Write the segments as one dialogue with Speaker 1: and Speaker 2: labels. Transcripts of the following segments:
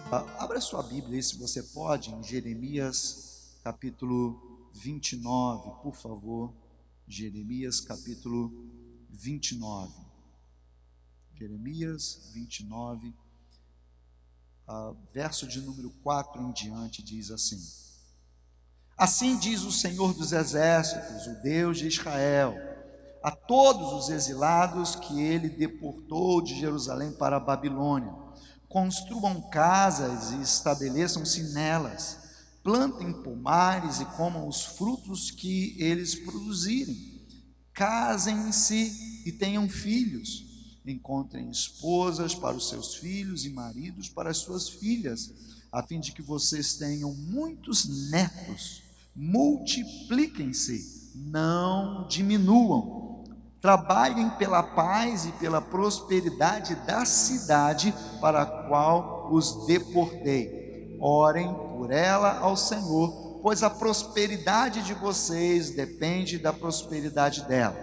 Speaker 1: Abra sua Bíblia aí, se você pode, em Jeremias capítulo 29, por favor. Jeremias capítulo 29. Jeremias 29, verso de número 4 em diante, diz assim: Assim diz o Senhor dos Exércitos, o Deus de Israel, a todos os exilados que ele deportou de Jerusalém para a Babilônia: construam casas e estabeleçam-se nelas, plantem pomares e comam os frutos que eles produzirem, casem-se e tenham filhos, encontrem esposas para os seus filhos e maridos para as suas filhas, a fim de que vocês tenham muitos netos. Multipliquem-se, não diminuam. Trabalhem pela paz e pela prosperidade da cidade para a qual os deportei. Orem por ela ao Senhor, pois a prosperidade de vocês depende da prosperidade dela.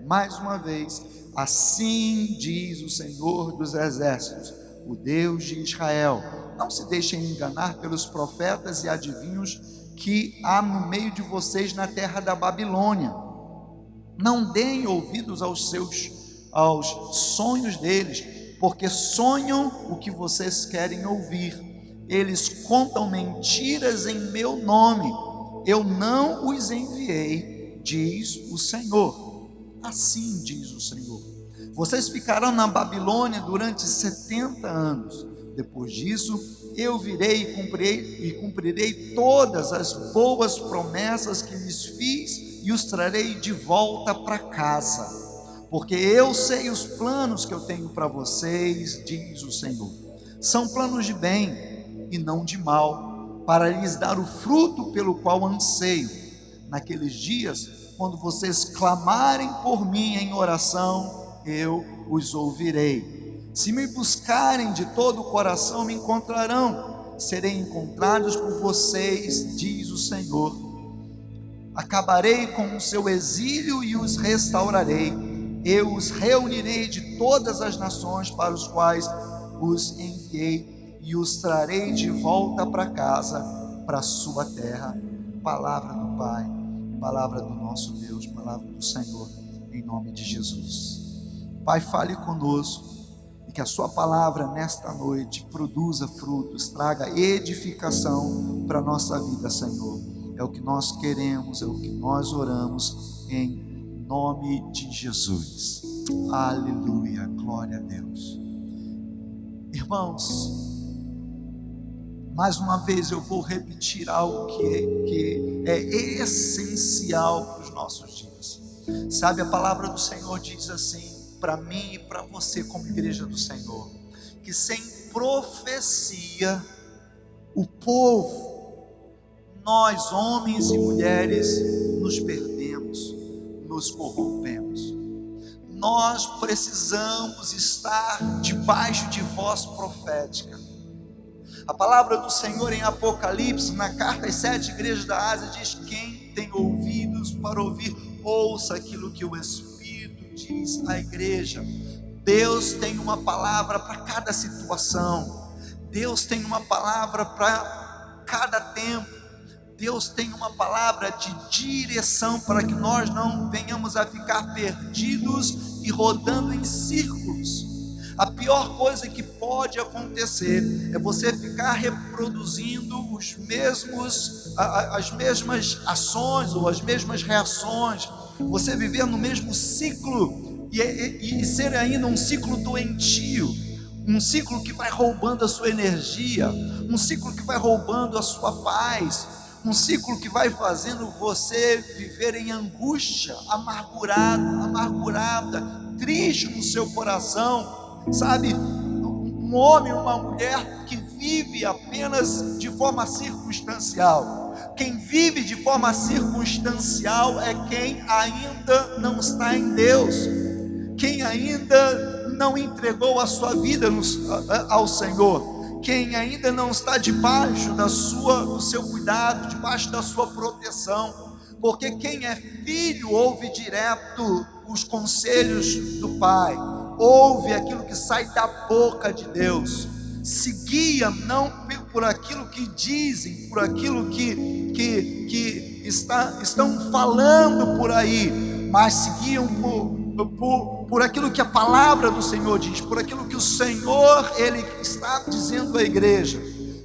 Speaker 1: Mais uma vez, assim diz o Senhor dos Exércitos, o Deus de Israel: não se deixem enganar pelos profetas e adivinhos que há no meio de vocês na terra da Babilônia. Não deem ouvidos aos sonhos deles, porque sonham o que vocês querem ouvir. Eles contam mentiras em meu nome. Eu não os enviei, diz o Senhor. Assim diz o Senhor: vocês ficarão na Babilônia durante 70 anos. Depois disso, eu virei e cumprirei todas as boas promessas que lhes fiz e os trarei de volta para casa, porque eu sei os planos que eu tenho para vocês, diz o Senhor. São planos de bem e não de mal, para lhes dar o fruto pelo qual anseio. Naqueles dias, quando vocês clamarem por mim em oração, eu os ouvirei. Se me buscarem de todo o coração, me encontrarão. Serei encontrados por vocês, diz o Senhor. Acabarei com o seu exílio e os restaurarei. Eu os reunirei de todas as nações para os quais os enviei e os trarei de volta para casa, para a sua terra. Palavra do Pai, palavra do nosso Deus, palavra do Senhor, em nome de Jesus. Pai, fale conosco e que a sua palavra nesta noite produza frutos, traga edificação para a nossa vida, Senhor. É o que nós queremos, é o que nós oramos, em nome de Jesus. Aleluia, glória a Deus. Irmãos, mais uma vez eu vou repetir algo que é essencial para os nossos dias. Sabe, a palavra do Senhor diz assim, para mim e para você como igreja do Senhor, que sem profecia, o povo, nós, homens e mulheres, nos perdemos, nos corrompemos. Nós precisamos estar debaixo de voz profética. A palavra do Senhor em Apocalipse, na carta às 7 igrejas da Ásia, diz: quem tem ouvidos para ouvir, ouça aquilo que o Espírito diz à igreja. Deus tem uma palavra para cada situação. Deus tem uma palavra para cada tempo. Deus tem uma palavra de direção para que nós não venhamos a ficar perdidos e rodando em círculos. A pior coisa que pode acontecer é você ficar reproduzindo as mesmas ações ou as mesmas reações, você viver no mesmo ciclo e ser ainda um ciclo doentio, um ciclo que vai roubando a sua energia, um ciclo que vai roubando a sua paz, um ciclo que vai fazendo você viver em angústia, amargurada, triste no seu coração, sabe? Um homem, uma mulher que vive apenas de forma circunstancial. Quem vive de forma circunstancial é quem ainda não está em Deus, quem ainda não entregou a sua vida ao Senhor, quem ainda não está debaixo do seu cuidado, debaixo da sua proteção, porque quem é filho ouve direto os conselhos do Pai, ouve aquilo que sai da boca de Deus. seguia não por aquilo que dizem, por aquilo que estão falando por aí, mas seguiam por aquilo que a palavra do Senhor diz, por aquilo que o Senhor Ele está dizendo à igreja.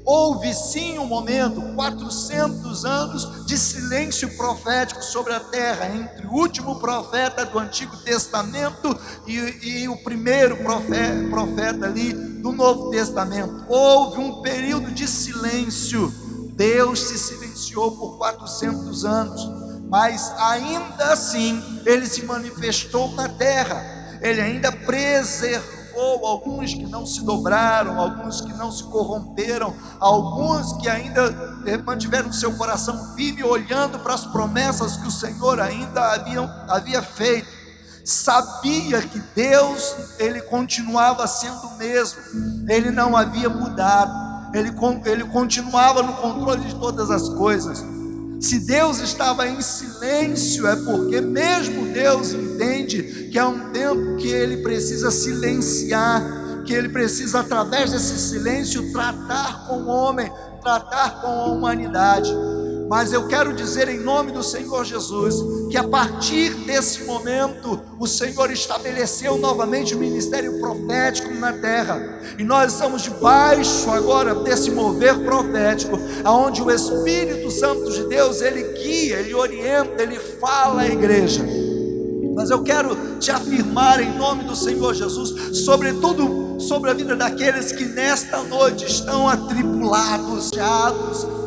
Speaker 1: Houve sim um momento, 400 anos de silêncio profético sobre a terra, entre o último profeta do Antigo Testamento e o primeiro profeta ali do Novo Testamento. Houve um período de silêncio. Deus se silenciou por 400 anos, mas ainda assim Ele se manifestou na terra. Ele ainda preservou alguns que não se dobraram, alguns que não se corromperam, alguns que ainda mantiveram seu coração firme, olhando para as promessas que o Senhor ainda havia feito. Sabia que Deus, Ele continuava sendo o mesmo, Ele não havia mudado, Ele continuava no controle de todas as coisas. Se Deus estava em silêncio, é porque mesmo Deus entende que é um tempo que Ele precisa silenciar, que Ele precisa, através desse silêncio, tratar com o homem, tratar com a humanidade. Mas eu quero dizer em nome do Senhor Jesus, que a partir desse momento, o Senhor estabeleceu novamente o ministério profético na terra, e nós estamos debaixo agora desse mover profético, aonde o Espírito Santo de Deus, Ele guia, Ele orienta, Ele fala à igreja. Mas eu quero te afirmar em nome do Senhor Jesus, sobretudo sobre a vida daqueles que nesta noite estão atribulados,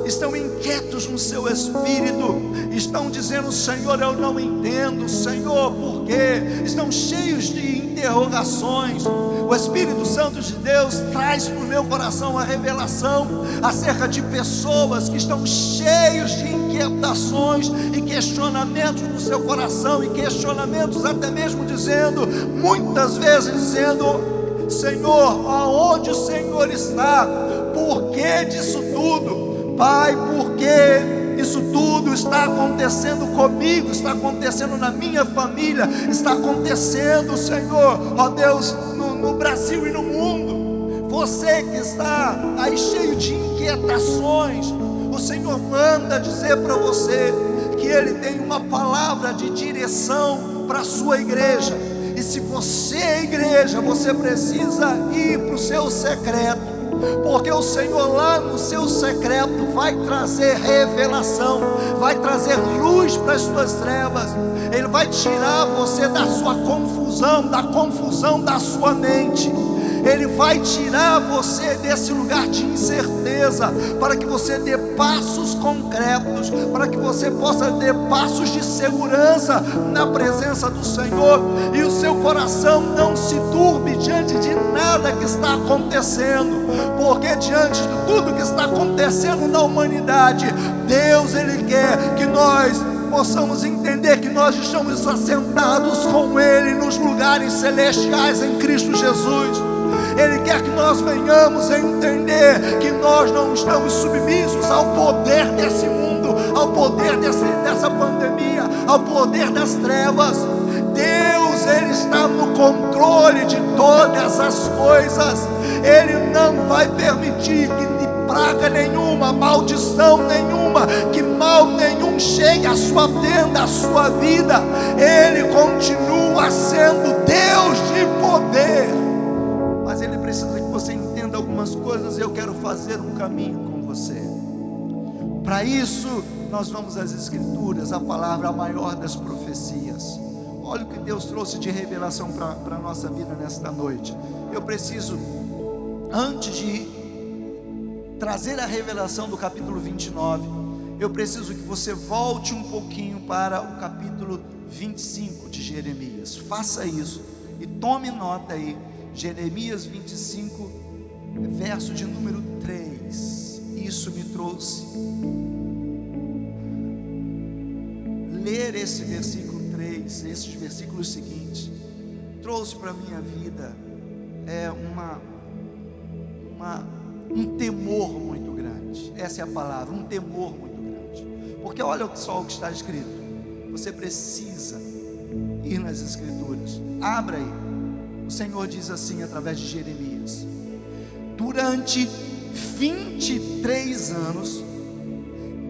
Speaker 1: estão inquietos no seu espírito, estão dizendo: Senhor, eu não entendo, Senhor, por quê? Estão cheios de interrogações. O Espírito Santo de Deus traz para o meu coração a revelação acerca de pessoas que estão cheios de inquietações e questionamentos no seu coração, e questionamentos até mesmo muitas vezes dizendo: Senhor, aonde o Senhor está? Por que disso tudo? Pai, por que isso tudo está acontecendo comigo? Está acontecendo na minha família? Está acontecendo, Senhor, ó Deus, no Brasil e no mundo. Você que está aí cheio de inquietações, o Senhor manda dizer para você que Ele tem uma palavra de direção para a sua igreja. E se você é igreja, você precisa ir para o seu secreto, porque o Senhor lá no seu secreto vai trazer revelação, vai trazer luz para as suas trevas. Ele vai tirar você da sua confusão, da confusão da sua mente. Ele vai tirar você desse lugar de incerteza, para que você dê passos concretos, para que você possa dar passos de segurança na presença do Senhor, e o seu coração não se turbe diante de nada que está acontecendo, porque diante de tudo que está acontecendo na humanidade, Deus, Ele quer que nós possamos entender que nós estamos assentados com Ele nos lugares celestiais em Cristo Jesus. Ele quer que nós venhamos a entender que nós não estamos submissos ao poder desse mundo, ao poder dessa pandemia, ao poder das trevas. Deus, Ele está no controle de todas as coisas. Ele não vai permitir que praga nenhuma, maldição nenhuma, que mal nenhum chegue à sua tenda, à sua vida. Ele continua sendo Deus de poder. Mas Ele precisa que você entenda algumas coisas, e eu quero fazer um caminho com você. Para isso, nós vamos às Escrituras, a palavra maior das profecias. Olha o que Deus trouxe de revelação para a nossa vida nesta noite. Eu preciso, antes de trazer a revelação do capítulo 29, eu preciso que você volte um pouquinho para o capítulo 25 de Jeremias. Faça isso e tome nota aí. Jeremias 25, verso de número 3. Isso me trouxe ler esse versículo 3, esses versículos seguintes, trouxe para a minha vida um temor muito grande. Essa é a palavra, um temor muito grande. Porque olha só o que está escrito. Você precisa ir nas Escrituras. Abra aí. O Senhor diz assim através de Jeremias: Tu durante 23 anos,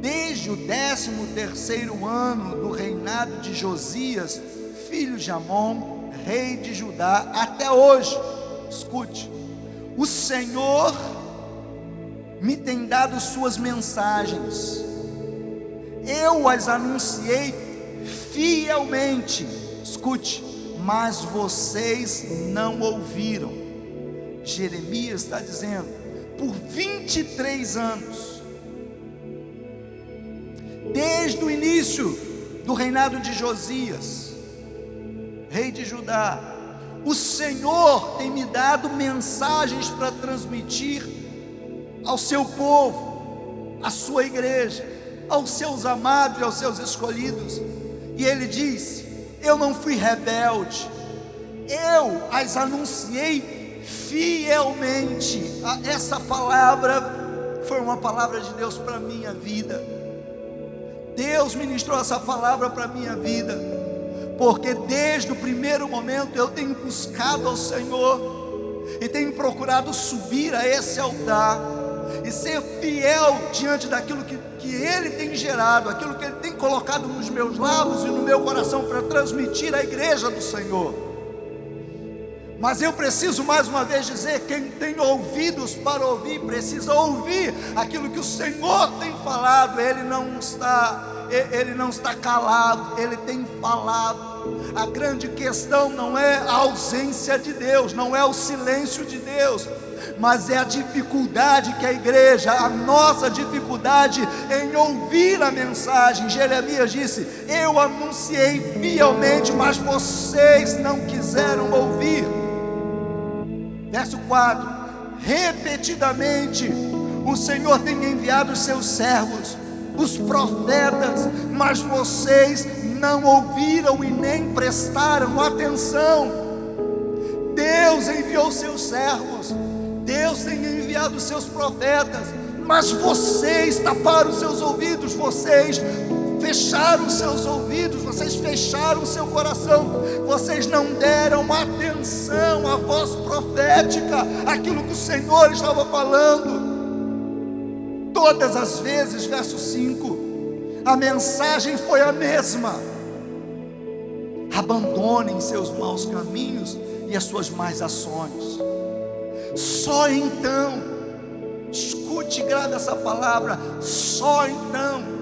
Speaker 1: desde o 13º ano do reinado de Josias, filho de Amon, rei de Judá, até hoje. Escute, o Senhor me tem dado suas mensagens, eu as anunciei fielmente. Escute, mas vocês não ouviram. Jeremias está dizendo, por 23 anos, desde o início do reinado de Josias, rei de Judá, o Senhor tem me dado mensagens para transmitir ao seu povo, à sua igreja, aos seus amados e aos seus escolhidos. E ele disse: eu não fui rebelde, eu as anunciei fielmente. Essa palavra foi uma palavra de Deus para a minha vida. Deus ministrou essa palavra para a minha vida, porque desde o primeiro momento eu tenho buscado ao Senhor e tenho procurado subir a esse altar e ser fiel diante daquilo que Ele tem gerado, aquilo que Ele tem colocado nos meus lábios e no meu coração para transmitir à igreja do Senhor. Mas eu preciso mais uma vez dizer, quem tem ouvidos para ouvir, precisa ouvir aquilo que o Senhor tem falado. Ele não está calado, Ele tem falado. A grande questão não é a ausência de Deus, não é o silêncio de Deus, mas é a dificuldade que a igreja, a nossa dificuldade em ouvir a mensagem. Jeremias disse: eu anunciei fielmente, mas vocês não quiseram ouvir. Verso 4: repetidamente o Senhor tem enviado os seus servos, os profetas, mas vocês não ouviram e nem prestaram atenção. Deus enviou seus servos, Deus tem enviado os seus profetas, mas vocês taparam os seus ouvidos, vocês fecharam os seus ouvidos, vocês fecharam o seu coração, vocês não deram atenção à voz profética, aquilo que o Senhor estava falando. Todas as vezes, verso 5, a mensagem foi a mesma: abandonem seus maus caminhos e as suas más ações. Só então, escute e grave essa palavra, só então.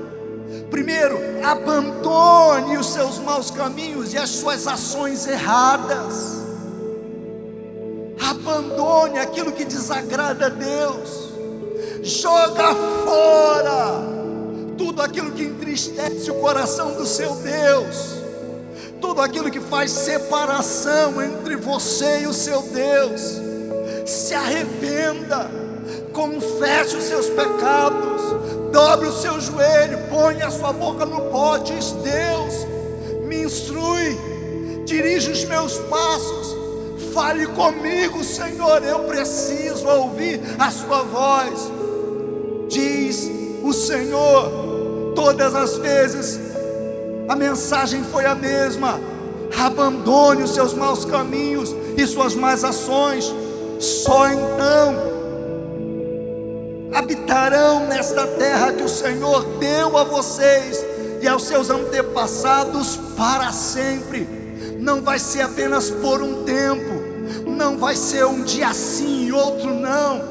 Speaker 1: Primeiro, abandone os seus maus caminhos e as suas ações erradas. Abandone aquilo que desagrada a Deus. Joga fora tudo aquilo que entristece o coração do seu Deus, tudo aquilo que faz separação entre você e o seu Deus. Se arrependa, confesse os seus pecados, dobre o seu joelho, põe a sua boca no pó, diz: Deus, me instrui, dirige os meus passos, fale comigo, Senhor, eu preciso ouvir a sua voz. Diz o Senhor. Todas as vezes a mensagem foi a mesma: abandone os seus maus caminhos e suas más ações. Só então habitarão nesta terra que o Senhor deu a vocês e aos seus antepassados para sempre. Não vai ser apenas por um tempo, não vai ser um dia sim e outro não,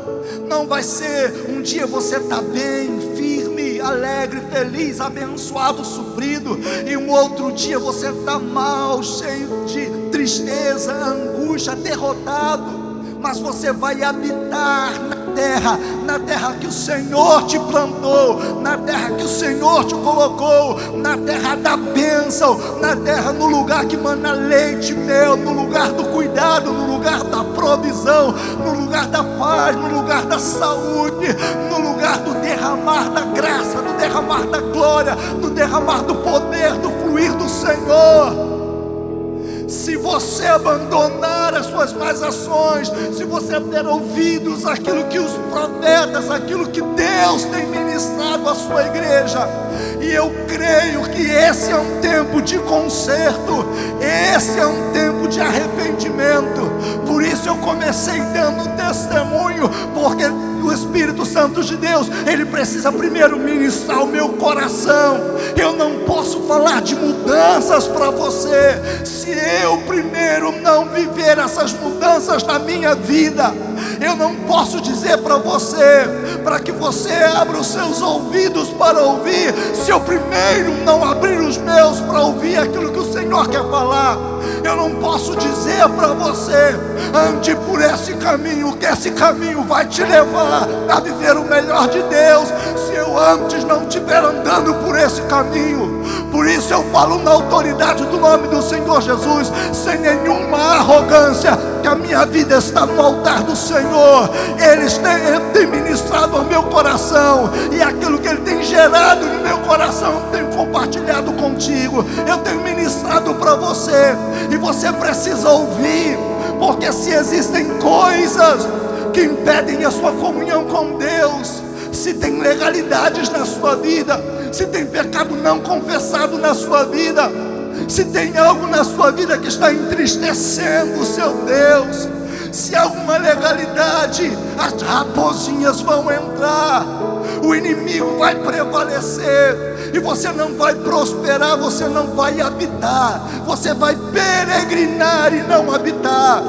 Speaker 1: não vai ser um dia você está bem, firme, alegre, feliz, abençoado, suprido, e um outro dia você está mal, cheio de tristeza, angústia, derrotado. Mas você vai habitar na terra que o Senhor te plantou, na terra que o Senhor te colocou, na terra da bênção, na terra, no lugar que mana leite e mel, no lugar do cuidado, no lugar da provisão, no lugar da paz, no lugar da saúde, no lugar do derramar da graça, do derramar da glória, do derramar do poder, do fluir do Senhor. Se você abandonar as suas más ações, se você der ouvidos àquilo que os profetas, aquilo que Deus tem ministrado à sua igreja, e eu creio que esse é um tempo de conserto, esse é um tempo de arrependimento. Por isso eu comecei dando testemunho, porque o Espírito Santo de Deus, Ele precisa primeiro ministrar o meu coração. Eu não posso falar de mudanças para você, se eu primeiro não viver essas mudanças na minha vida. Eu não posso dizer para você, para que você abra os seus ouvidos para ouvir, se eu primeiro não abrir os meus para ouvir aquilo que o Senhor quer falar. Eu não posso dizer para você, ande por esse caminho, que esse caminho vai te levar a viver o melhor de Deus, se eu antes não estiver andando por esse caminho. Por isso eu falo na autoridade do nome do Senhor Jesus, sem nenhuma arrogância, que a minha vida está no altar do Senhor. Ele tem ministrado ao meu coração, e aquilo que Ele tem gerado no meu coração, eu tenho compartilhado contigo, eu tenho ministrado para você, e você precisa ouvir, porque se existem coisas que impedem a sua comunhão com Deus, se tem legalidades na sua vida, se tem pecado não confessado na sua vida, se tem algo na sua vida que está entristecendo o seu Deus, se há alguma legalidade, as raposinhas vão entrar, o inimigo vai prevalecer, e você não vai prosperar, você não vai habitar, você vai peregrinar e não habitar.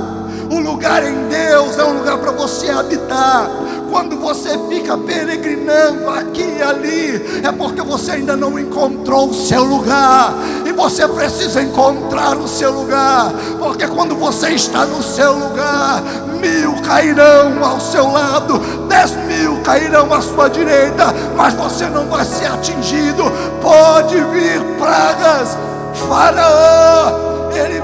Speaker 1: O lugar em Deus é um lugar para você habitar. Quando você fica peregrinando aqui e ali, é porque você ainda não encontrou o seu lugar, e você precisa encontrar o seu lugar, porque quando você está no seu lugar, 1000 cairão ao seu lado, 10.000 cairão à sua direita, mas você não vai ser atingido. Pode vir pragas, Faraó, ele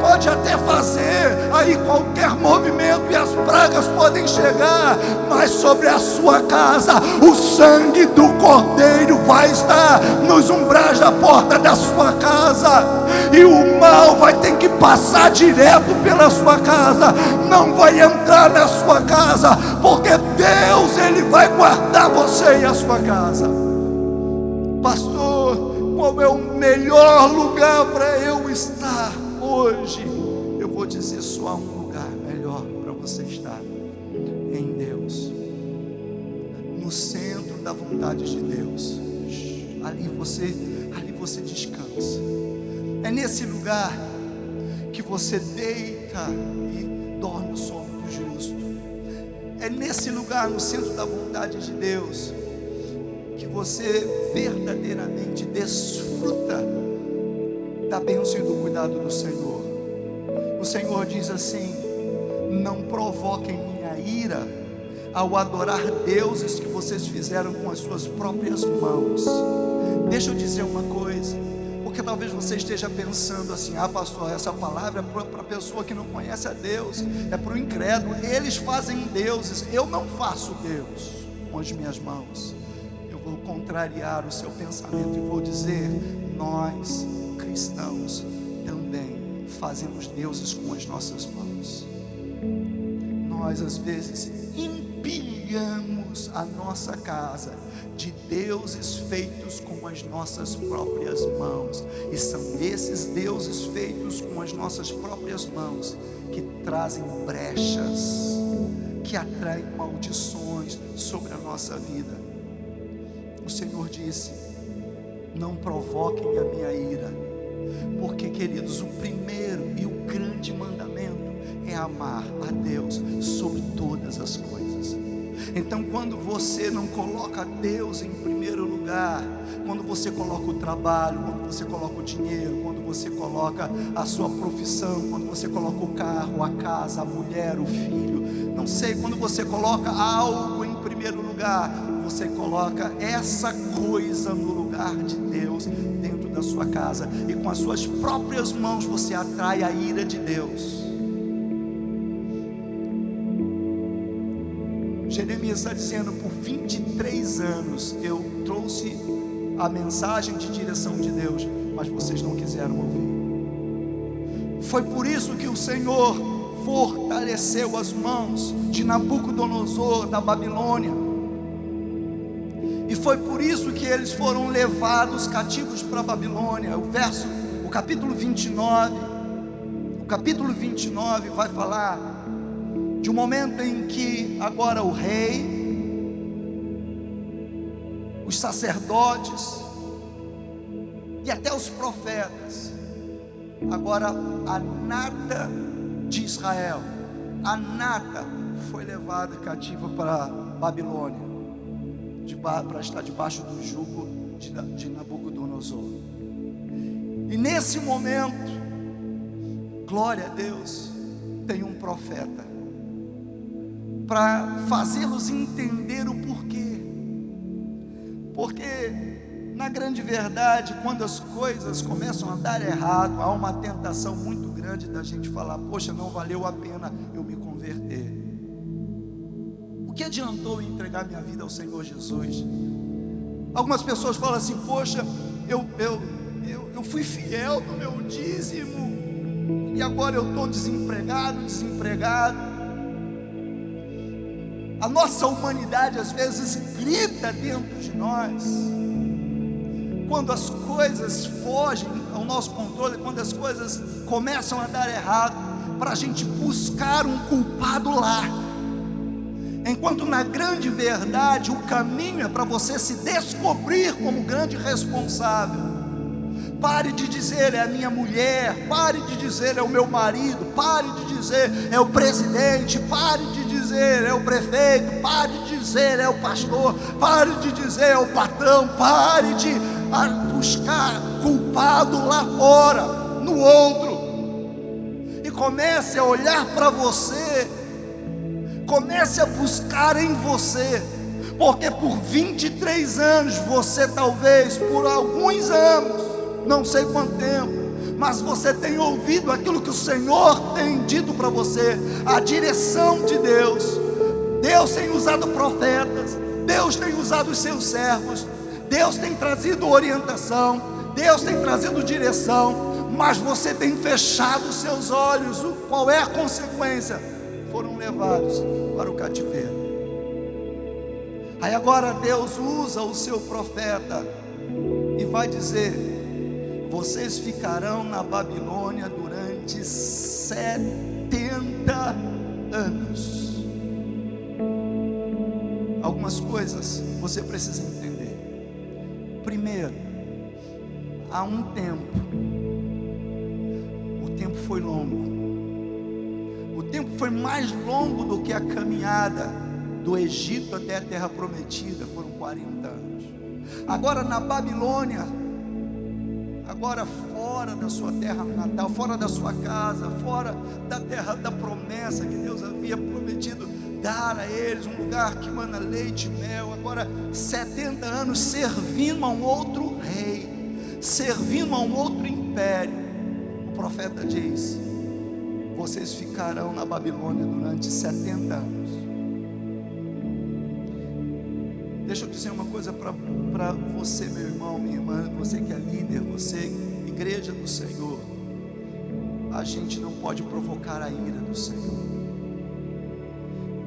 Speaker 1: pode até fazer aí qualquer movimento, e as pragas podem chegar, mas sobre a sua casa o sangue do Cordeiro vai estar nos umbrais da porta da sua casa, e o mal vai ter que passar direto pela sua casa, não vai entrar na sua casa, porque Deus, Ele vai guardar você e a sua casa. Pastor, qual é o melhor lugar para eu estar hoje? Eu vou dizer, só há um lugar melhor para você estar: em Deus, no centro da vontade de Deus. Ali você descansa. É nesse lugar que você deita e dorme o sono do justo. É nesse lugar, no centro da vontade de Deus, que você verdadeiramente desfruta da bênção e do cuidado do Senhor. O Senhor diz assim: não provoquem minha ira ao adorar deuses que vocês fizeram com as suas próprias mãos. Deixa eu dizer uma coisa, porque talvez você esteja pensando assim: ah, pastor, essa palavra é para a pessoa que não conhece a Deus, é para o incrédulo, eles fazem deuses, eu não faço Deus com as minhas mãos. Eu vou contrariar o seu pensamento e vou dizer: nós cristãos também fazemos deuses com as nossas mãos. Nós às vezes empilhamos a nossa casa de deuses feitos com as nossas próprias mãos, e são esses deuses feitos com as nossas próprias mãos que trazem brechas, que atraem maldições sobre a nossa vida. O Senhor disse: não provoquem a minha ira, porque, queridos, o primeiro e o grande mandamento é amar a Deus sobre todas as coisas. Então, quando você não coloca Deus em primeiro lugar, quando você coloca o trabalho, quando você coloca o dinheiro, quando você coloca a sua profissão, quando você coloca o carro, a casa, a mulher, o filho, não sei, quando você coloca algo em primeiro lugar, você coloca essa coisa no lugar de Deus dentro da sua casa, e com as suas próprias mãos você atrai a ira de Deus. Jeremias está dizendo: por 23 anos eu trouxe a mensagem de direção de Deus, mas vocês não quiseram ouvir. Foi por isso que o Senhor fortaleceu as mãos de Nabucodonosor da Babilônia, e foi por isso que eles foram levados cativos para a Babilônia. O capítulo 29 vai falar de um momento em que agora o rei, os sacerdotes e até os profetas, agora a nata de Israel, a nata foi levada cativa para Babilônia, para estar debaixo do jugo de Nabucodonosor. E nesse momento, glória a Deus, tem um profeta para fazê-los entender o porquê. Porque na grande verdade, quando as coisas começam a dar errado, há uma tentação muito grande da gente falar: poxa, não valeu a pena eu me converter. O que adiantou eu entregar minha vida ao Senhor Jesus? Algumas pessoas falam assim: poxa, eu fui fiel no meu dízimo e agora eu estou desempregado. A nossa humanidade às vezes grita dentro de nós quando as coisas fogem ao nosso controle, quando as coisas começam a dar errado, para a gente buscar um culpado lá, enquanto na grande verdade o caminho é para você se descobrir como grande responsável. Pare de dizer: é a minha mulher, pare de dizer: é o meu marido, pare de dizer: é o presidente, pare de dizer: é o prefeito, pare de dizer: é o pastor, pare de dizer: é o patrão. Pare de buscar culpado lá fora, no outro, e comece a olhar para você, comece a buscar em você, porque por 23 anos, você talvez por alguns anos, não sei quanto tempo, mas você tem ouvido aquilo que o Senhor tem dito para você, a direção de Deus. Deus tem usado profetas, Deus tem usado os seus servos, Deus tem trazido orientação, Deus tem trazido direção, mas você tem fechado os seus olhos. Qual é a consequência? Foram levados para o cativeiro. Aí agora Deus usa o seu profeta e vai dizer: vocês ficarão na Babilônia durante 70 anos. Algumas coisas você precisa entender. Primeiro, há um tempo, o tempo foi longo, o tempo foi mais longo do que a caminhada do Egito até a terra prometida, foram 40 anos. Agora na Babilônia, agora fora da sua terra natal, fora da sua casa, fora da terra da promessa que Deus havia prometido dar a eles, um lugar que mana leite e mel. Agora 70 anos servindo a um outro rei, servindo a um outro império. O profeta diz: vocês ficarão na Babilônia durante 70 anos. Deixa eu dizer uma coisa para você, meu irmão, minha irmã, você que é líder, você, igreja do Senhor. A gente não pode provocar a ira do Senhor.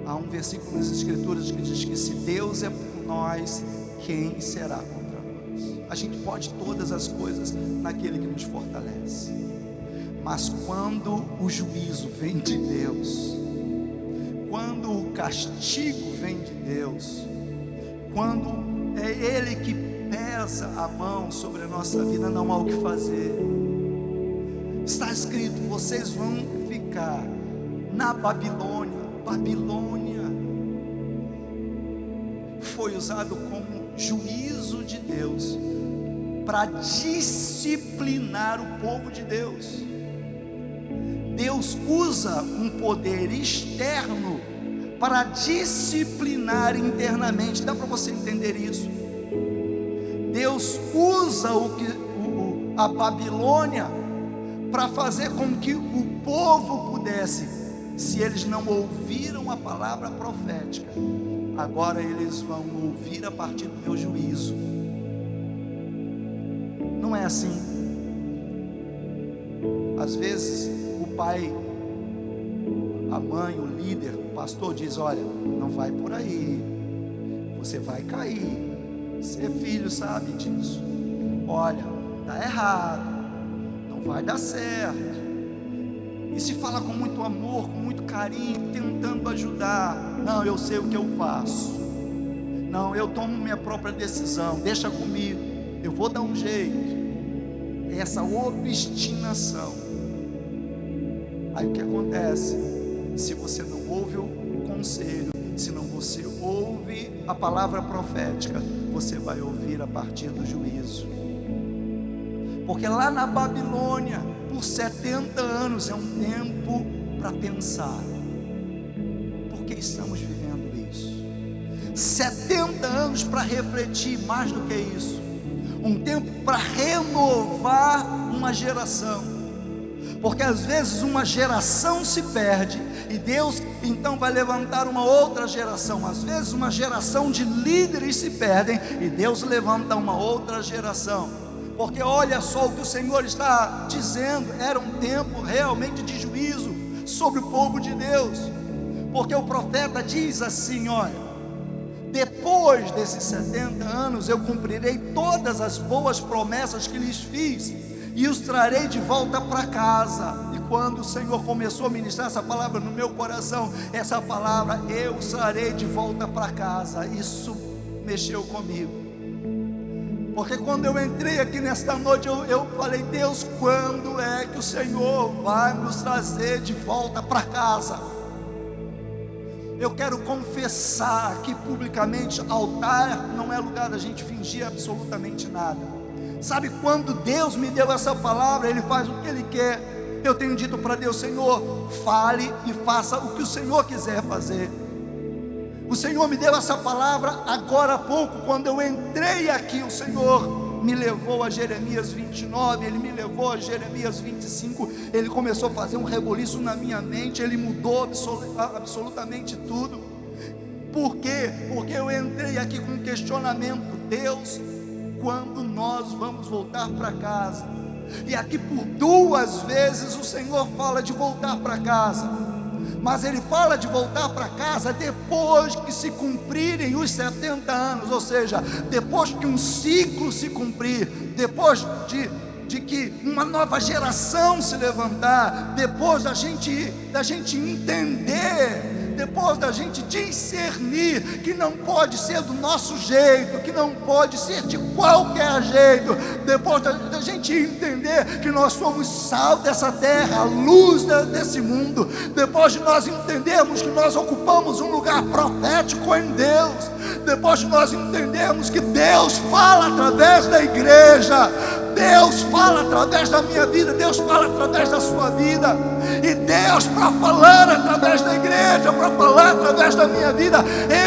Speaker 1: Há um versículo nas Escrituras que diz que se Deus é por nós, quem será contra nós? A gente pode todas as coisas naquele que nos fortalece. Mas quando o juízo vem de Deus, quando o castigo vem de Deus, quando é Ele que pesa a mão sobre a nossa vida, não há o que fazer. Está escrito: vocês vão ficar na Babilônia. Babilônia foi usado como juízo de Deus para disciplinar o povo de Deus. Deus usa um poder externo para disciplinar internamente. Dá para você entender isso? Deus usa a Babilônia para fazer com que o povo pudesse, se eles não ouviram a palavra profética, agora eles vão ouvir a partir do meu juízo. Não é assim. Às vezes o pai, a mãe, o líder, o pastor diz: olha, não vai por aí, você vai cair. Ser filho sabe disso. Olha, está errado, não vai dar certo. E se fala com muito amor, com muito carinho, tentando ajudar. Não, eu sei o que eu faço. Não, eu tomo minha própria decisão, deixa comigo, eu vou dar um jeito. Essa obstinação. Aí o que acontece? Se você não ouve o conselho, se não você ouve a palavra profética, você vai ouvir a partir do juízo. Porque lá na Babilônia, por 70 anos é um tempo para pensar. Por que estamos vivendo isso? 70 anos para refletir, mais do que isso. Um tempo para renovar uma geração. Porque às vezes uma geração se perde e Deus então vai levantar uma outra geração. Às vezes uma geração de líderes se perdem e Deus levanta uma outra geração. Porque olha só o que o Senhor está dizendo, era um tempo realmente de juízo sobre o povo de Deus. Porque o profeta diz assim: olha, depois desses 70 anos eu cumprirei todas as boas promessas que lhes fiz e os trarei de volta para casa. E quando o Senhor começou a ministrar essa palavra no meu coração, essa palavra, eu os trarei de volta para casa, isso mexeu comigo. Porque quando eu entrei aqui nesta noite, eu falei: Deus, quando é que o Senhor vai nos trazer de volta para casa? Eu quero confessar aqui publicamente: altar não é lugar da gente fingir absolutamente nada. Sabe, quando Deus me deu essa palavra, Ele faz o que Ele quer. Eu tenho dito para Deus: Senhor, fale e faça o que o Senhor quiser fazer. O Senhor me deu essa palavra agora há pouco, quando eu entrei aqui. O Senhor me levou a Jeremias 29, Ele me levou a Jeremias 25, Ele começou a fazer um reboliço na minha mente, Ele mudou absolutamente tudo. Por quê? Porque eu entrei aqui com um questionamento: Deus, quando nós vamos voltar para casa? E aqui por 2 vezes o Senhor fala de voltar para casa. Mas Ele fala de voltar para casa depois que se cumprirem os 70 anos, ou seja, depois que um ciclo se cumprir, depois de que uma nova geração se levantar, depois da gente entender, depois da gente discernir que não pode ser do nosso jeito, que não pode ser de qualquer jeito, depois da gente entender que nós somos sal dessa terra, a luz desse mundo, depois de nós entendermos que nós ocupamos um lugar profético em Deus, depois de nós entendermos que Deus fala através da igreja, Deus fala através da minha vida, Deus fala através da sua vida, e Deus, para falar através da igreja, para falar através da minha vida,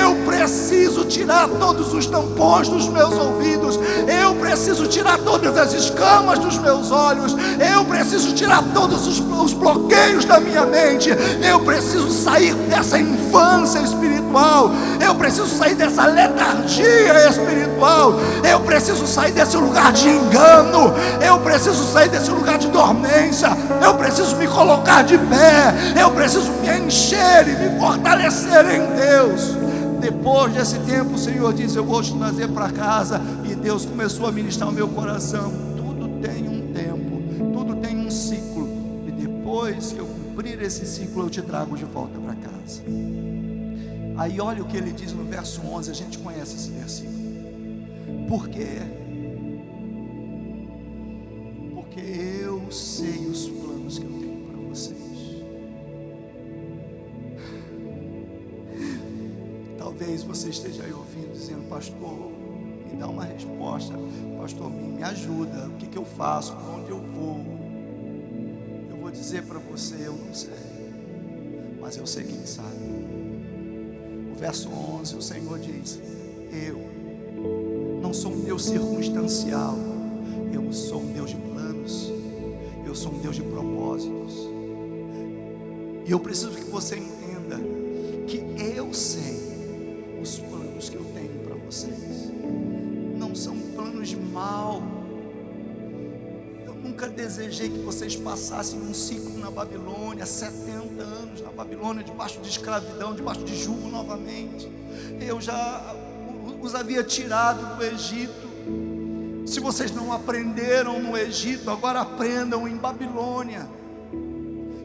Speaker 1: eu preciso tirar todos os tampões dos meus ouvidos, eu preciso tirar todas as escamas dos meus olhos, eu preciso tirar todos os bloqueios da minha mente, eu preciso sair dessa infância espiritual, eu preciso sair dessa letargia espiritual, eu preciso sair desse lugar de engano, eu preciso sair desse lugar de dormência, eu preciso me colocar de pé, eu preciso me encher e me fortalecer em Deus. Depois desse tempo o Senhor diz: eu vou te trazer para casa. E Deus começou a ministrar o meu coração: tudo tem um tempo, tudo tem um ciclo, e depois que eu cumprir esse ciclo, eu te trago de volta para casa. Aí olha o que ele diz no verso 11, a gente conhece esse versículo. Porque eu sei os planos que eu tenho para vocês. Talvez você esteja aí ouvindo, dizendo: pastor, me dá uma resposta, pastor, me ajuda, o que eu faço, para onde eu vou? Eu vou dizer para você: eu não sei, mas eu sei quem sabe. O verso 11, o Senhor diz: eu não sou um Deus circunstancial, eu sou um Deus de planos, eu sou um Deus de propósitos. E eu preciso que você entenda que eu sei os planos que eu tenho para vocês. Não são planos de mal. Eu nunca desejei que vocês passassem um ciclo na Babilônia, 70 anos na Babilônia, debaixo de escravidão, debaixo de jugo novamente. Eu já os havia tirado do Egito. Se vocês não aprenderam no Egito, agora aprendam em Babilônia.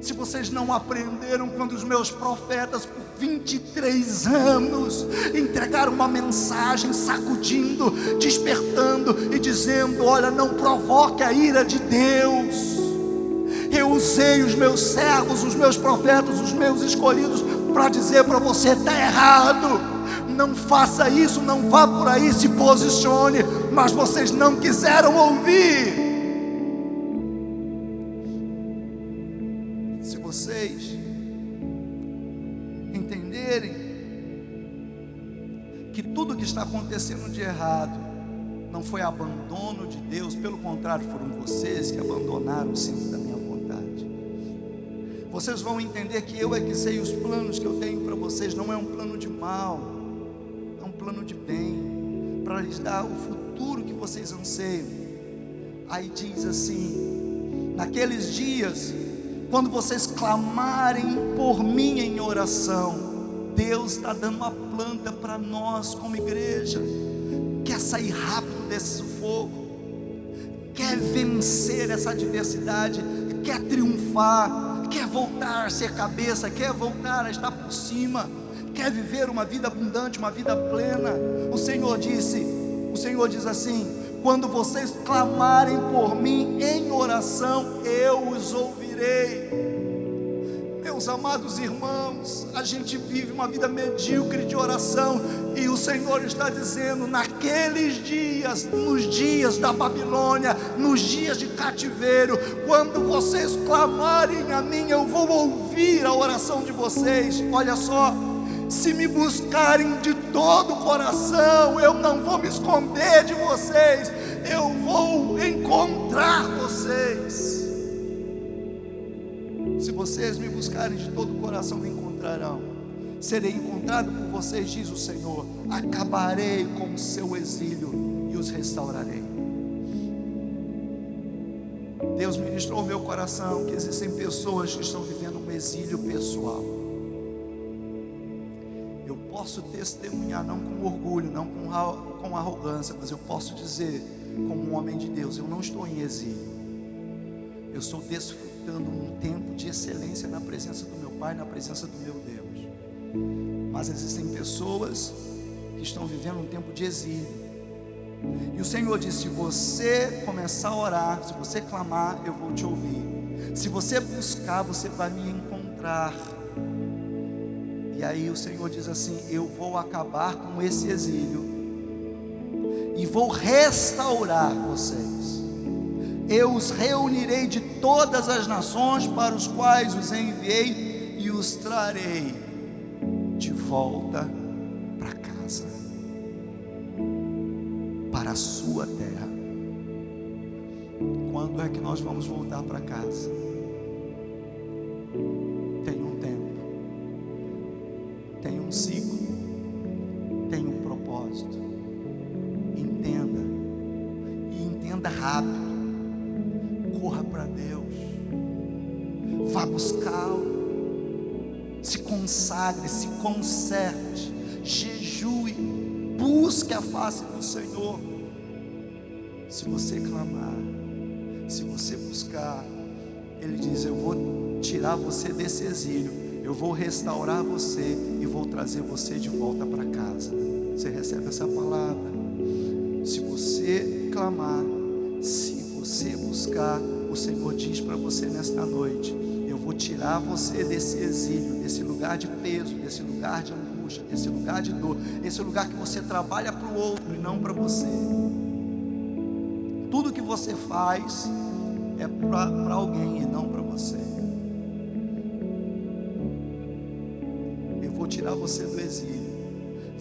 Speaker 1: Se vocês não aprenderam quando os meus profetas por 23 anos entregaram uma mensagem sacudindo, despertando e dizendo: olha, não provoque a ira de Deus. Eu usei os meus servos, os meus profetas, os meus escolhidos para dizer para você: está errado, não faça isso, não vá por aí, se posicione. Mas vocês não quiseram ouvir. Se vocês entenderem que tudo que está acontecendo de errado não foi abandono de Deus, pelo contrário, foram vocês que abandonaram o centro da minha vontade, vocês vão entender que eu é que sei os planos que eu tenho para vocês. Não é um plano de mal, é um plano de bem, para lhes dar o futuro que vocês anseiam. Aí diz assim: naqueles dias, quando vocês clamarem por mim em oração. Deus está dando uma planta para nós como igreja. Quer sair rápido desse sufoco, quer vencer essa adversidade, quer triunfar, quer voltar a ser cabeça, quer voltar a estar por cima, quer viver uma vida abundante, uma vida plena. O Senhor diz assim: quando vocês clamarem por mim em oração, eu os ouvirei. Meus amados irmãos, a gente vive uma vida medíocre de oração, e o Senhor está dizendo: naqueles dias, nos dias da Babilônia, nos dias de cativeiro, quando vocês clamarem a mim, eu vou ouvir a oração de vocês. Olha só, se me buscarem de todo o coração, eu não vou me esconder de vocês, eu vou encontrar vocês. Se vocês me buscarem de todo o coração, me encontrarão. Serei encontrado por vocês, diz o Senhor. Acabarei com o seu exílio e os restaurarei. Deus ministrou ao meu coração que existem pessoas que estão vivendo um exílio pessoal. Eu posso testemunhar, não com orgulho, não com arrogância, mas eu posso dizer, como um homem de Deus, eu não estou em exílio. Eu estou desfrutando um tempo de excelência na presença do meu Pai, na presença do meu Deus. Mas existem pessoas que estão vivendo um tempo de exílio. E o Senhor disse: se você começar a orar, se você clamar, eu vou te ouvir. Se você buscar, você vai me encontrar. E aí o Senhor diz assim: eu vou acabar com esse exílio e vou restaurar vocês. Eu os reunirei de todas as nações para os quais os enviei e os trarei de volta para casa, para a sua terra. Quando é que nós vamos voltar para casa? Tem um tempo, tem um ciclo, tem um propósito. Entenda, e entenda rápido. Corra para Deus, vá buscá-lo, se consagre, se conserte, jejue, busque a face do Senhor. Se você clamar, se você buscar, Ele diz: eu vou tirar você desse exílio, eu vou restaurar você e vou trazer você de volta para casa. Você recebe essa palavra? Se você clamar, se você buscar, o Senhor diz para você nesta noite: eu vou tirar você desse exílio, desse lugar de peso, desse lugar de angústia, desse lugar de dor, esse lugar que você trabalha para o outro e não para você. Tudo que você faz é para alguém e não para você. Eu vou tirar você do exílio,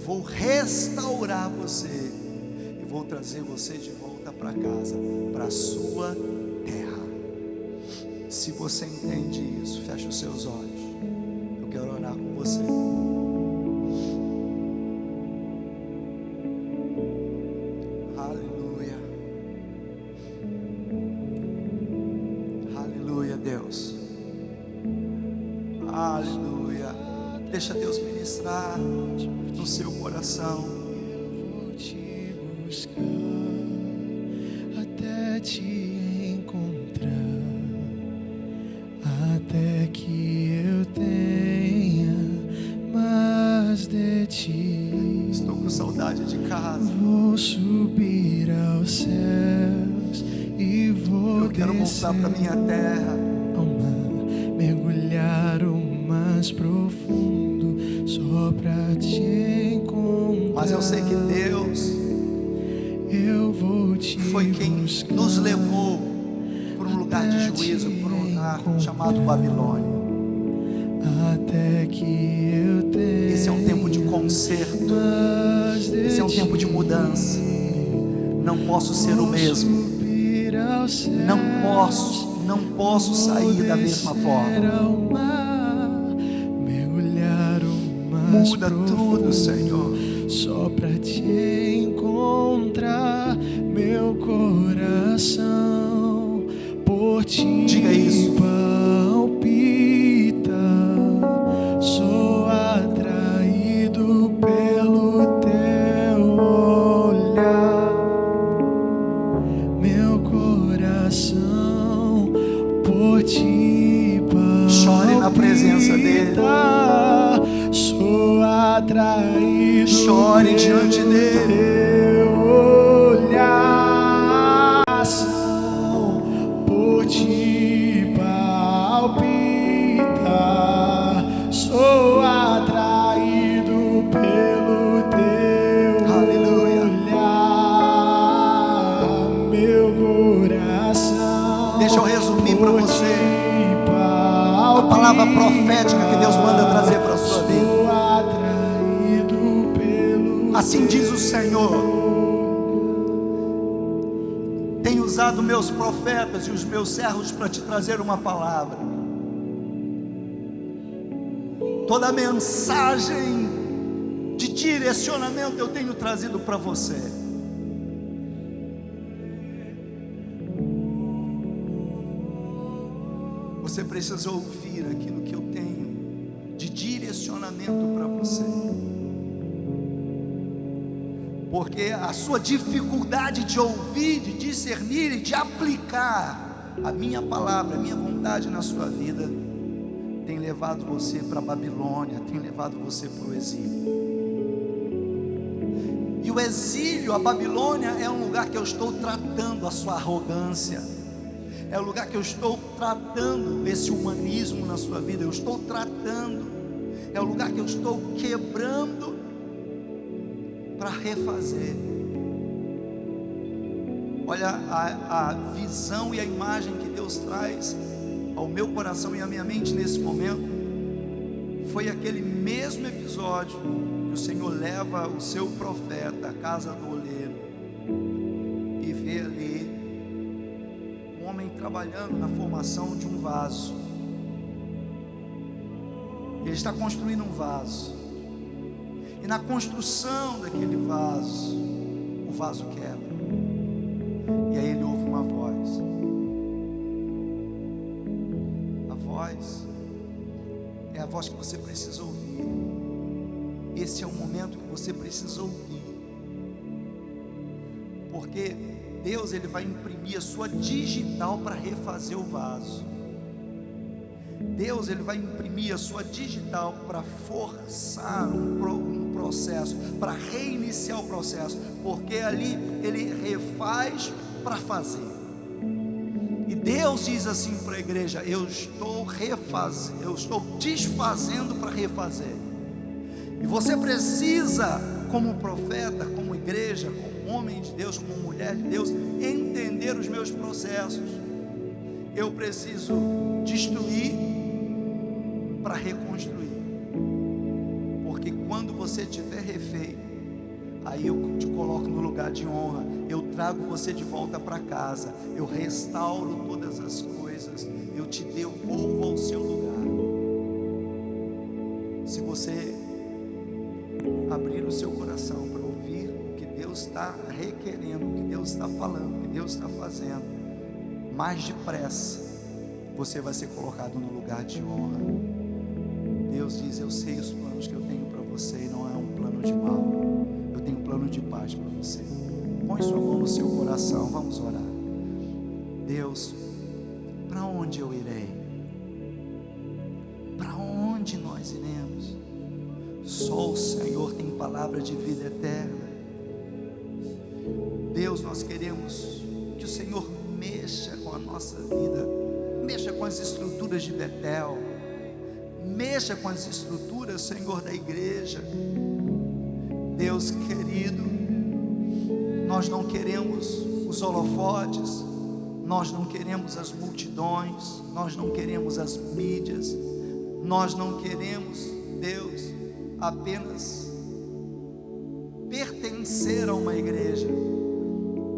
Speaker 1: vou restaurar você e vou trazer você de volta para casa, para a sua terra. Se você entende isso, feche os seus olhos. Eu quero orar com você. Aleluia. Deixa Deus ministrar no seu coração.
Speaker 2: Eu vou te buscar até te encontrar, até que eu tenha mais de ti.
Speaker 1: Estou com saudade de casa.
Speaker 2: Vou subir aos céus e vou
Speaker 1: Eu quero voltar para minha terra.
Speaker 2: ao mar, mergulhar o mais profundo só pra te encontrar.
Speaker 1: Mas eu sei que Deus
Speaker 2: Eu vou te
Speaker 1: foi quem
Speaker 2: buscar
Speaker 1: nos levou para um lugar de juízo, para um lugar chamado Babilônia.
Speaker 2: até que eu tenha
Speaker 1: Esse é um tempo de conserto.
Speaker 2: mais de
Speaker 1: Esse é um tempo de mudança. Não posso ser o mesmo.
Speaker 2: subir aos céus,
Speaker 1: Não posso sair da mesma forma.
Speaker 2: ao mar, mergulhar o mais
Speaker 1: Muda tudo, Senhor.
Speaker 2: só pra te encontrar. Meu coração por ti
Speaker 1: Diga isso.
Speaker 2: palpita, sou atraído pelo teu olhar. Meu coração por ti palpita,
Speaker 1: Chore na presença dele.
Speaker 2: sou atraído.
Speaker 1: Chore diante dele.
Speaker 2: Olhar, por ti palpita, sou atraído pelo teu olhar. Meu coração.
Speaker 1: Deixa eu resumir para você a palavra profética que Deus manda trazer para a sua vida. Assim diz o Senhor: tenho usado meus profetas e os meus servos para te trazer uma palavra. Toda mensagem de direcionamento eu tenho trazido para você. Você precisa ouvir aquilo que eu tenho de direcionamento para você. Porque a sua dificuldade de ouvir, de discernir e de aplicar a minha palavra, a minha vontade na sua vida, tem levado você para a Babilônia, tem levado você para o exílio. E o exílio, a Babilônia, é um lugar que eu estou tratando a sua arrogância. É o lugar que eu estou tratando esse humanismo na sua vida. Eu estou tratando. É o lugar que eu estou quebrando para refazer. Olha a visão e a imagem que Deus traz ao meu coração e à minha mente nesse momento. Foi aquele mesmo episódio que o Senhor leva o seu profeta à casa do oleiro e vê ali um homem trabalhando na formação de um vaso. Ele está construindo um vaso. E na construção daquele vaso, o vaso quebra. E aí ele ouve uma voz. A voz é a voz que você precisa ouvir. Esse é o momento que você precisa ouvir. Porque Deus, ele vai imprimir a sua digital para refazer o vaso. Deus, ele vai imprimir a sua digital para forçar um processo, para reiniciar o processo, porque ali ele refaz para fazer. E Deus diz assim para a igreja: eu estou desfazendo para refazer. E você precisa, como profeta, como igreja, como homem de Deus, como mulher de Deus, entender os meus processos. Eu preciso destruir para reconstruir. Porque quando você tiver refém, aí eu te coloco no lugar de honra. Eu trago você de volta para casa. Eu restauro todas as coisas. Eu te devolvo ao seu lugar. Se você abrir o seu coração para ouvir o que Deus está requerendo, o que Deus está falando, o que Deus está fazendo, mais depressa você vai ser colocado no lugar de honra. Deus diz: eu sei os planos que eu tenho para você, e não é um plano de mal, eu tenho um plano de paz para você. Põe sua mão no seu coração, vamos orar. Deus, para onde eu irei? Para onde nós iremos? Só o Senhor tem palavra de vida eterna. Deus, nós queremos que o Senhor mexa com a nossa vida, mexa com as estruturas de Betel, mexa com as estruturas, Senhor, da igreja. Deus querido, nós não queremos os holofotes, nós não queremos as multidões, nós não queremos as mídias, nós não queremos, Deus, apenas pertencer a uma igreja,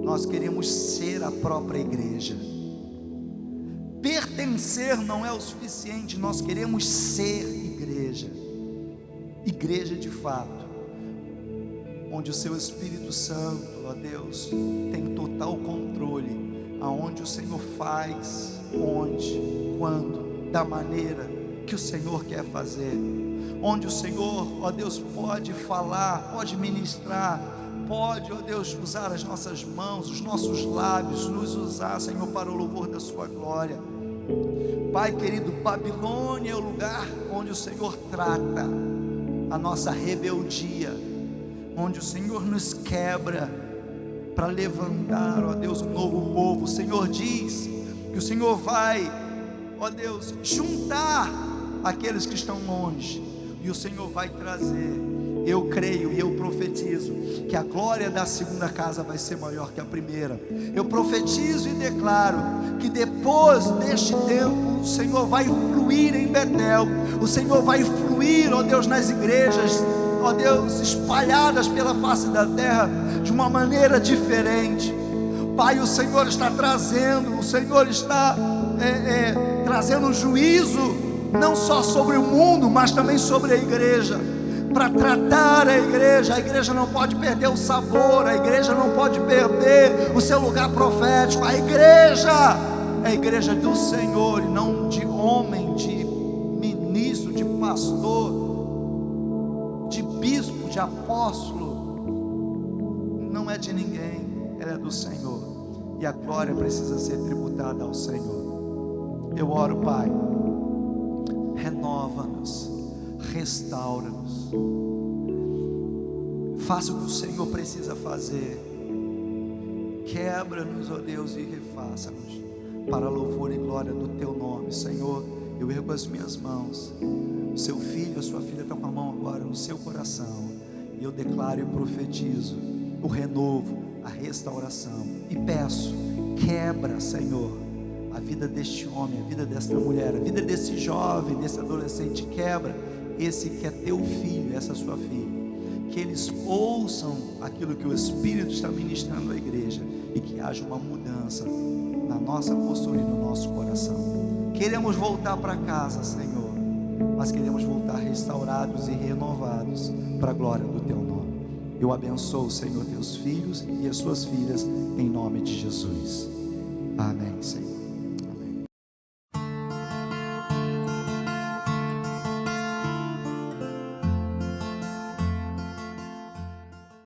Speaker 1: nós queremos ser a própria igreja. Pertencer não é o suficiente, nós queremos ser igreja, igreja de fato, onde o seu Espírito Santo, ó Deus, tem total controle, aonde o Senhor faz, onde, quando, da maneira que o Senhor quer fazer, onde o Senhor, ó Deus, pode falar, pode ministrar, pode, ó Deus, usar as nossas mãos, os nossos lábios, nos usar, Senhor, para o louvor da sua glória. Pai querido, Babilônia é o lugar onde o Senhor trata a nossa rebeldia, onde o Senhor nos quebra para levantar, ó Deus, um novo povo. O Senhor diz que o Senhor vai, ó Deus, juntar aqueles que estão longe, e o Senhor vai trazer. Eu creio e eu profetizo que a glória da segunda casa vai ser maior que a primeira. Eu profetizo e declaro que depois deste tempo o Senhor vai fluir em Betel, o Senhor vai fluir, ó Deus, nas igrejas, ó Deus, espalhadas pela face da terra de uma maneira diferente. Pai, o Senhor está trazendo, o Senhor está trazendo juízo, não só sobre o mundo, mas também sobre a igreja, para tratar a igreja não pode perder o sabor, a igreja não pode perder o seu lugar profético. A igreja é a igreja do Senhor, e não de homem, de ministro, de pastor, de bispo, de apóstolo. Não é de ninguém, ela é do Senhor, e a glória precisa ser tributada ao Senhor. Eu oro, Pai, renova-nos, restaura-nos, faça o que o Senhor precisa fazer, quebra-nos, ó Deus, e refaça-nos para louvor e glória do Teu nome. Senhor, eu ergo as minhas mãos, o seu filho, a sua filha estão com a mão agora no seu coração, e eu declaro e profetizo o renovo, a restauração, e peço, quebra, Senhor, a vida deste homem, a vida desta mulher, a vida desse jovem, desse adolescente. Quebra esse que é teu filho, essa sua filha, que eles ouçam aquilo que o Espírito está ministrando à igreja, e que haja uma mudança na nossa postura e no nosso coração. Queremos voltar para casa, Senhor, mas queremos voltar restaurados e renovados para a glória do Teu nome. Eu abençoo, Senhor, Teus filhos e as suas filhas, em nome de Jesus. Amém, Senhor.